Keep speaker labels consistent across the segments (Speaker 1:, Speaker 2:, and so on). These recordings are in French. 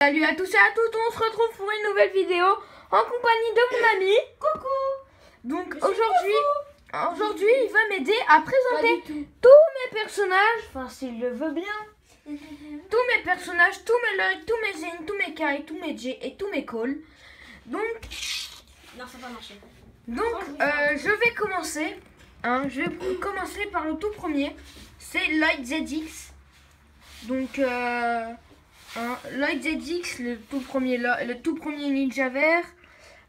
Speaker 1: Salut à tous et à toutes, on se retrouve pour une nouvelle vidéo en compagnie de mon ami. Coucou. Donc aujourd'hui il va m'aider à présenter tous mes personnages, enfin s'il le veut bien. Tous mes personnages, tous mes Lloyd, tous mes Zane, tous mes Kai, tous mes Jay et tous mes Cole. Donc
Speaker 2: non, ça va marcher.
Speaker 1: Donc je vais commencer. Je vais commencer par le tout premier. C'est Lloyd ZX. Donc Lloyd ZX, le tout premier ninja vert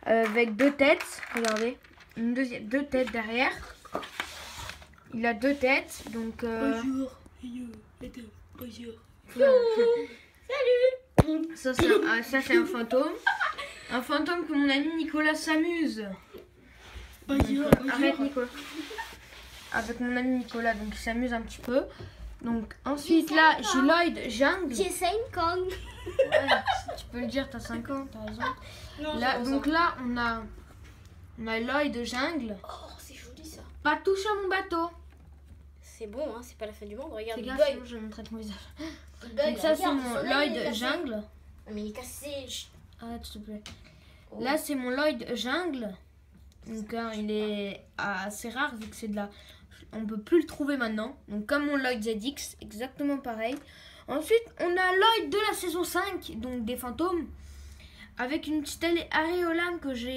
Speaker 1: avec deux têtes. Regardez, deux têtes derrière. Il a deux têtes. Donc
Speaker 2: bonjour.
Speaker 1: Salut. Ça c'est un fantôme. Un fantôme que mon ami Nicolas s'amuse. Arrête Nicolas. Avec mon ami Nicolas, donc il s'amuse un petit peu. Donc ensuite là j'ai Lloyd Jungle.
Speaker 2: J'ai 5 ans.
Speaker 1: Ouais, tu peux le dire, t'as 5 ans, t'as raison.
Speaker 2: Non,
Speaker 1: Là, donc là on a Lloyd Jungle.
Speaker 2: Oh, c'est joli ça.
Speaker 1: Pas touche à mon bateau.
Speaker 2: C'est bon, hein, c'est pas la fin du monde. Regarde,
Speaker 1: Fais
Speaker 2: il
Speaker 1: gaffe,
Speaker 2: bug.
Speaker 1: sinon je vais montrer mon visage.
Speaker 2: Bug,
Speaker 1: Donc ça c'est
Speaker 2: regarde,
Speaker 1: mon
Speaker 2: son œil, il est
Speaker 1: Lloyd
Speaker 2: cassé.
Speaker 1: Jungle.
Speaker 2: Ah, mais il est cassé.
Speaker 1: Arrête s'il te plaît.
Speaker 2: Oh.
Speaker 1: Là c'est mon Lloyd Jungle. Donc il est assez rare vu que c'est de la... On peut plus le trouver maintenant. Donc comme mon Lloyd ZX, exactement pareil. Ensuite on a Lloyd de la saison 5, donc des fantômes. Avec une petite aréolame que je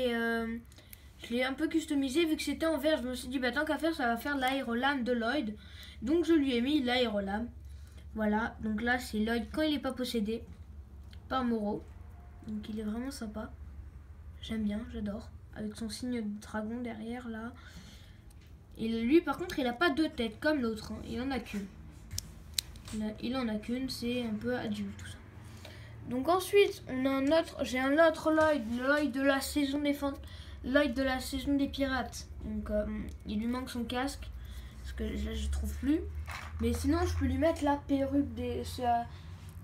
Speaker 1: l'ai un peu customisé vu que c'était en vert. Je me suis dit bah tant qu'à faire ça va faire l'aérolame de Lloyd. Donc je lui ai mis l'aérolame. Voilà, donc là c'est Lloyd quand il n'est pas possédé par Moro. Donc il est vraiment sympa. J'aime bien, j'adore. Avec son signe de dragon derrière là. Et lui par contre il a pas deux têtes comme l'autre, hein. Il en a qu'une. Il en a qu'une, c'est un peu adulte tout ça. Donc ensuite on a j'ai un autre Lloyd de la saison des Lloyd de la saison des pirates. Donc il lui manque son casque parce que je trouve plus. Mais sinon je peux lui mettre la perruque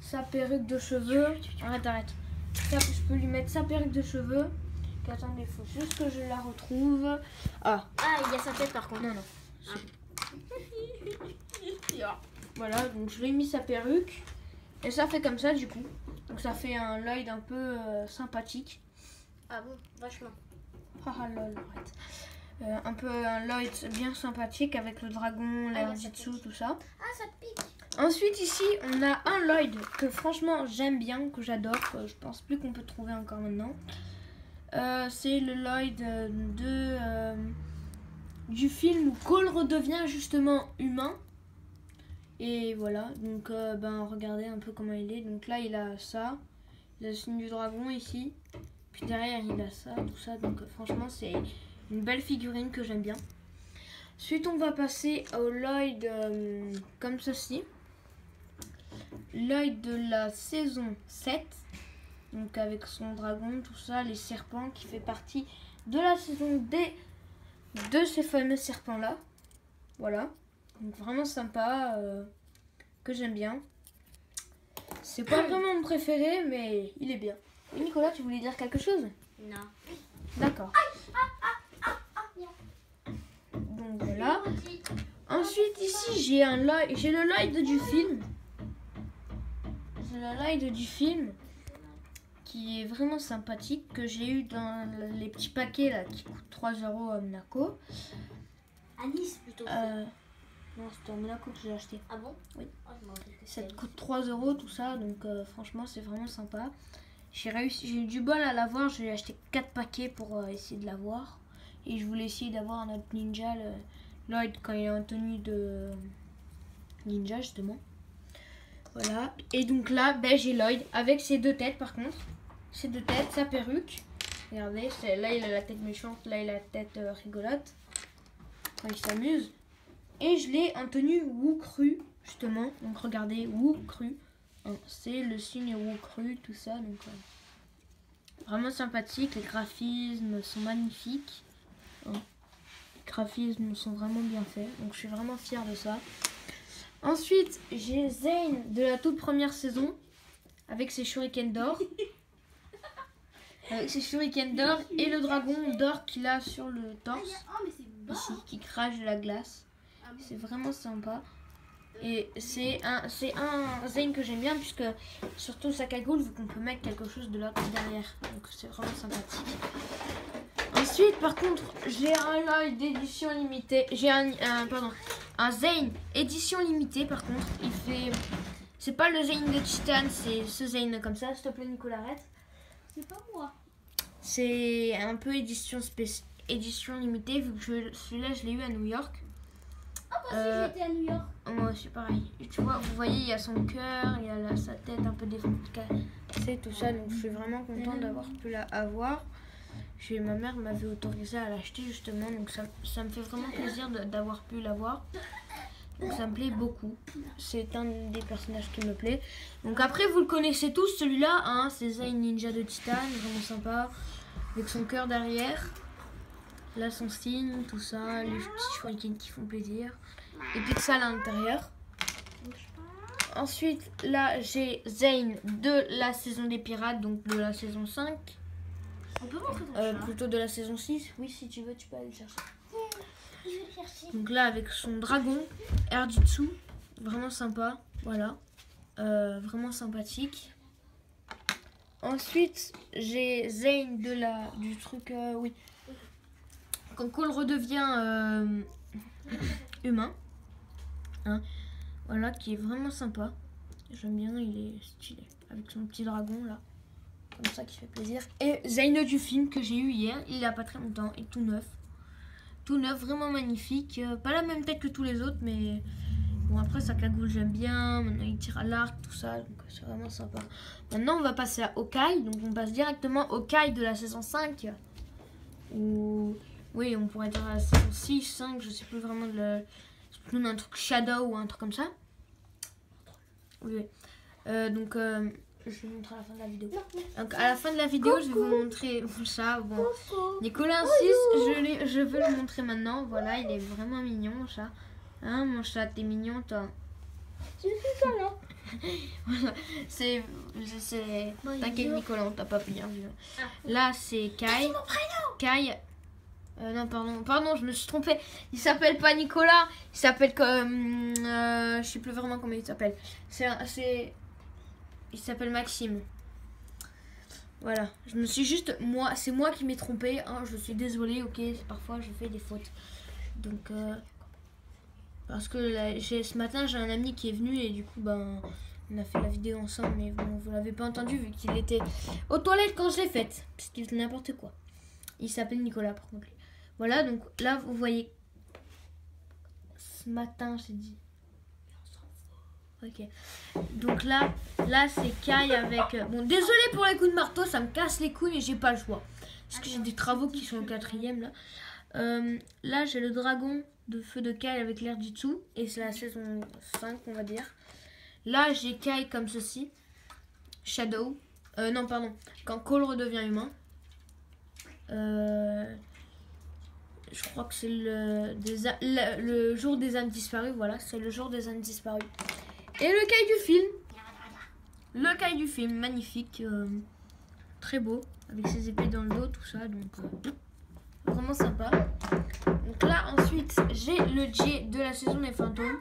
Speaker 1: sa perruque de cheveux. Arrête. Je peux lui mettre sa perruque de cheveux. Attendez, il faut juste que je la retrouve. Ah,
Speaker 2: il y a sa tête par contre.
Speaker 1: non. Voilà, donc je lui ai mis sa perruque. Et ça fait comme ça du coup. Donc ça fait un Lloyd un peu sympathique.
Speaker 2: Ah bon, vachement.
Speaker 1: Ah lol, arrête. Un peu un Lloyd bien sympathique avec le dragon, l'air Jitsu, tout ça.
Speaker 2: Ah, ça pique.
Speaker 1: Ensuite ici, on a un Lloyd que franchement j'aime bien, que j'adore. Que je pense plus qu'on peut trouver encore maintenant. C'est le Lloyd du film où Cole redevient justement humain. Et voilà, donc regardez un peu comment il est. Donc là il a ça, il a le signe du dragon ici. Puis derrière il a ça, tout ça. Donc franchement c'est une belle figurine que j'aime bien. Ensuite on va passer au Lloyd comme ceci. Lloyd de la saison 7. Donc avec son dragon, tout ça, les serpents qui fait partie de la saison de ces fameux serpents là. Voilà. Donc vraiment sympa, que j'aime bien. C'est pas vraiment mon préféré, mais il est bien. Oui Nicolas, tu voulais dire quelque chose?
Speaker 2: Non.
Speaker 1: D'accord. Donc voilà. Ensuite ici j'ai le Lloyd du film. J'ai le Lloyd du film qui est vraiment sympathique, que j'ai eu dans les petits paquets là qui coûtent 3 € à Monaco.
Speaker 2: À Nice plutôt.
Speaker 1: Non, c'était à Monaco que j'ai acheté.
Speaker 2: Ah bon?
Speaker 1: Oui.
Speaker 2: Oh, je m'en rappelle que
Speaker 1: Ça te
Speaker 2: c'était
Speaker 1: coûte 3 € tout ça, donc franchement c'est vraiment sympa. J'ai eu du bol à l'avoir, j'ai acheté 4 paquets pour essayer de l'avoir. Et je voulais essayer d'avoir un autre ninja, le Lloyd, quand il est en tenue de ninja justement. Voilà, et donc là j'ai Lloyd avec ses deux têtes par contre. Ses deux têtes, sa perruque. Regardez, là il a la tête méchante, là il a la tête rigolote. Quand il s'amuse. Et je l'ai en tenue Wu Cru, justement. Donc regardez, Wu Cru. C'est le signe Wu Cru, tout ça. Donc vraiment sympathique. Les graphismes sont magnifiques. Les graphismes sont vraiment bien faits. Donc je suis vraiment fière de ça. Ensuite, j'ai Zane de la toute première saison. Avec ses shurikens d'or. Avec ses shurikens d'or et le dragon d'or qu'il a sur le torse.
Speaker 2: Oh, mais c'est bon.
Speaker 1: Ici, qui crache de la glace. C'est vraiment sympa. Et c'est un Zane que j'aime bien puisque surtout sa cagoule vu qu'on peut mettre quelque chose de l'autre derrière. Donc c'est vraiment sympathique. Ensuite par contre j'ai un Lloyd d'édition limitée. J'ai un Zane édition limitée par contre. Il fait... C'est pas le Zane de Titan, c'est ce Zane comme ça. S'il te plaît Nicolas, arrête.
Speaker 2: C'est pas moi.
Speaker 1: C'est un peu édition limitée vu que celui-là je l'ai eu à New York.
Speaker 2: Ah, moi aussi j'étais à New York.
Speaker 1: Moi c'est pareil. Et tu vois, vous voyez, il y a son cœur, il y a sa tête un peu défoncée, tout ça. Donc je suis vraiment contente d'avoir pu l'avoir. Ma mère m'avait autorisé à l'acheter justement. Donc ça me fait vraiment plaisir d'avoir pu l'avoir. Donc ça me plaît beaucoup. C'est un des personnages qui me plaît. Donc après vous le connaissez tous celui-là. Hein, c'est Zane Ninja de Titan, vraiment sympa. Avec son cœur derrière. Là son signe, tout ça. Les petits shurikens qui font plaisir. Et puis ça à l'intérieur. Ensuite là j'ai Zane de la saison des pirates. Donc de la saison 5.
Speaker 2: On peut montrer ton chat.
Speaker 1: Plutôt de la saison 6. Oui si tu veux tu peux aller le chercher.
Speaker 2: Je vais le chercher.
Speaker 1: Donc là avec son dragon, Erditsu, vraiment sympa, voilà, vraiment sympathique. Ensuite j'ai Zane du truc, oui, quand Cole redevient humain, hein, voilà, qui est vraiment sympa. J'aime bien, il est stylé, avec son petit dragon là, comme ça qui fait plaisir. Et Zane du film que j'ai eu hier, il n'y a pas très longtemps, et tout neuf. Tout neuf, vraiment magnifique. Pas la même tête que tous les autres, mais bon, après sa cagoule j'aime bien. Maintenant il tire à l'arc, tout ça, donc c'est vraiment sympa. Maintenant on va passer à Hawkeye, donc on passe directement au Hawkeye de la saison 5. Ou oui, on pourrait dire la saison 6, 5, je sais plus vraiment c'est plus un truc Shadow ou un truc comme ça. Oui. Donc je vais vous montrer à la fin de la vidéo. Donc à la fin de la vidéo, je vais vous montrer ça. Bon, Nicolas insiste, je veux le montrer maintenant. Voilà, il est vraiment mignon, mon chat. Hein, mon chat, t'es mignon, toi.
Speaker 2: Je suis ça là.
Speaker 1: Voilà, c'est t'inquiète Nicolas, on t'a pas bien vu. Là, c'est Kai. Kai. Non, pardon, je me suis trompée. Il s'appelle pas Nicolas, il s'appelle comme... je sais plus vraiment comment il s'appelle. Il s'appelle Maxime. Voilà, je me suis juste... c'est moi qui m'ai trompée. Hein, je suis désolée, ok, parfois je fais des fautes. Donc, parce que ce matin, j'ai un ami qui est venu et du coup, ben, on a fait la vidéo ensemble. Mais bon, vous l'avez pas entendu vu qu'il était aux toilettes quand je l'ai faite. Parce qu'il faisait n'importe quoi. Il s'appelle Nicolas, par contre. Voilà, donc là, vous voyez... Ce matin, j'ai dit... Ok. Donc là c'est Kai avec... Bon, désolé pour les coups de marteau, ça me casse les couilles, mais j'ai pas le choix. Parce que j'ai des travaux qui sont au 4e, là. Là, j'ai le dragon de feu de Kai avec l'Erditsu. Et c'est la saison 5, on va dire. Là, j'ai Kai comme ceci. Shadow. Non, pardon. Quand Cole redevient humain. Je crois que c'est le jour des âmes disparues. Voilà, c'est le jour des âmes disparues. Et le Kai du film. Le Kai du film, magnifique. Très beau. Avec ses épées dans le dos, tout ça. Donc, vraiment sympa. Donc là, ensuite, j'ai le J de la saison des fantômes.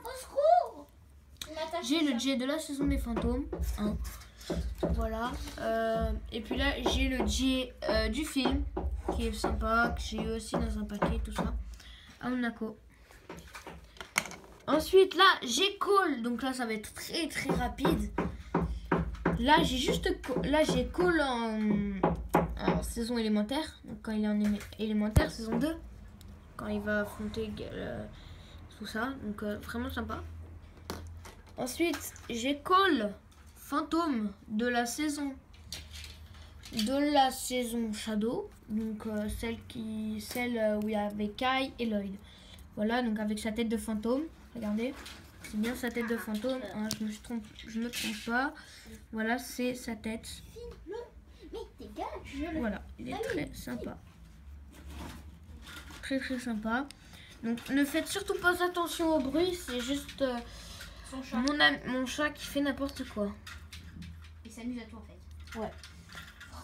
Speaker 1: J'ai le J de la saison des fantômes. Hein. Voilà. Et puis là, j'ai le J du film. Qui est sympa. Que j'ai eu aussi dans un paquet, tout ça. À Monaco. Ensuite, là, j'ai Cole. Donc là, ça va être très très rapide. Là, j'ai Cole en saison élémentaire. Donc quand il est en élémentaire, saison 2. Quand il va affronter tout ça. Donc vraiment sympa. Ensuite, j'ai Cole fantôme de la saison Shadow. Donc celle où il y avait Kai et Lloyd. Voilà, donc avec sa tête de fantôme. Regardez, c'est bien sa tête de fantôme. Hein, je me trompe pas. Voilà, c'est sa tête. Voilà, il est très sympa. Très très sympa. Donc ne faites surtout pas attention au bruit, c'est juste mon chat qui fait n'importe quoi.
Speaker 2: Il s'amuse à tout en fait.
Speaker 1: Ouais.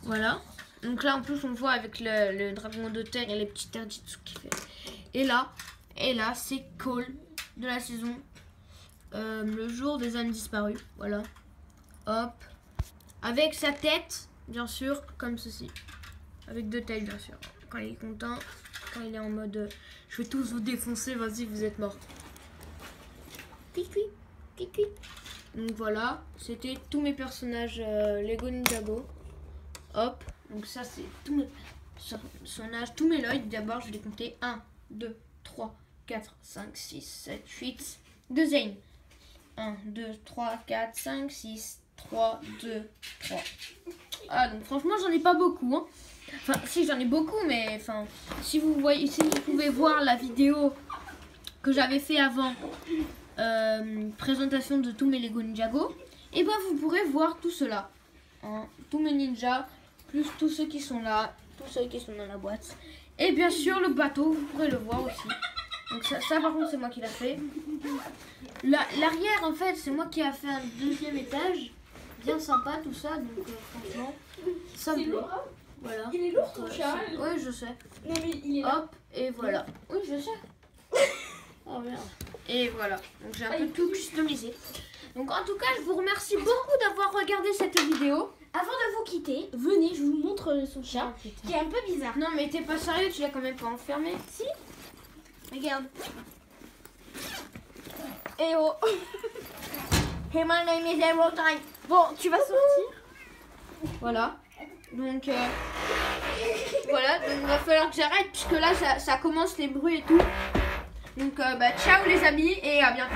Speaker 1: Voilà. Donc là en plus on voit avec le dragon de terre et les petits Erditsu qui fait. Et là c'est Cole de la saison le jour des âmes disparues. Voilà. Hop. Avec sa tête, bien sûr, comme ceci. Avec deux têtes, bien sûr. Quand il est content, quand il est en mode je vais tous vous défoncer, vas-y, vous êtes morts. Cuit. Donc voilà, c'était tous mes personnages Lego Ninjago. Hop, donc ça c'est tous mes personnages, tous mes Lloyd. D'abord, je vais les compter 1, 2, 3, 4, 5, 6, 7, 8. Deuxième. 1, 2, 3, 4, 5, 6, 3, 2, 3. Ah, donc franchement, j'en ai pas beaucoup. Hein. Enfin, si, j'en ai beaucoup, mais enfin, si vous pouvez voir la vidéo que j'avais fait avant, présentation de tous mes Lego Ninjago, et ben vous pourrez voir tout cela. Hein, tous mes ninjas, plus tous ceux qui sont là, tous ceux qui sont dans la boîte. Et bien sûr, le bateau, vous pourrez le voir aussi. Donc ça par contre, c'est moi qui l'a fait. L'arrière, en fait, c'est moi qui a fait un deuxième étage. Bien sympa tout ça, donc franchement, ça me plaît. Voilà.
Speaker 2: Il est lourd ton chat.
Speaker 1: Oui, je sais.
Speaker 2: Non mais il est là.
Speaker 1: Hop, et voilà. Oui, je sais. Oh merde. Et voilà. Donc j'ai un peu tout customisé. Donc en tout cas, je vous remercie beaucoup d'avoir regardé cette vidéo.
Speaker 2: Avant de vous quitter, venez, je vous montre son chat, qui est un peu bizarre.
Speaker 1: Non mais t'es pas sérieux, tu l'as quand même pas enfermé.
Speaker 2: Si.
Speaker 1: Regarde.
Speaker 2: Eh oh. Hey, my name is Emerald. Bon, tu vas sortir.
Speaker 1: Voilà. Donc voilà, donc il va falloir que j'arrête puisque là ça commence les bruits et tout. Donc ciao les amis et à bientôt.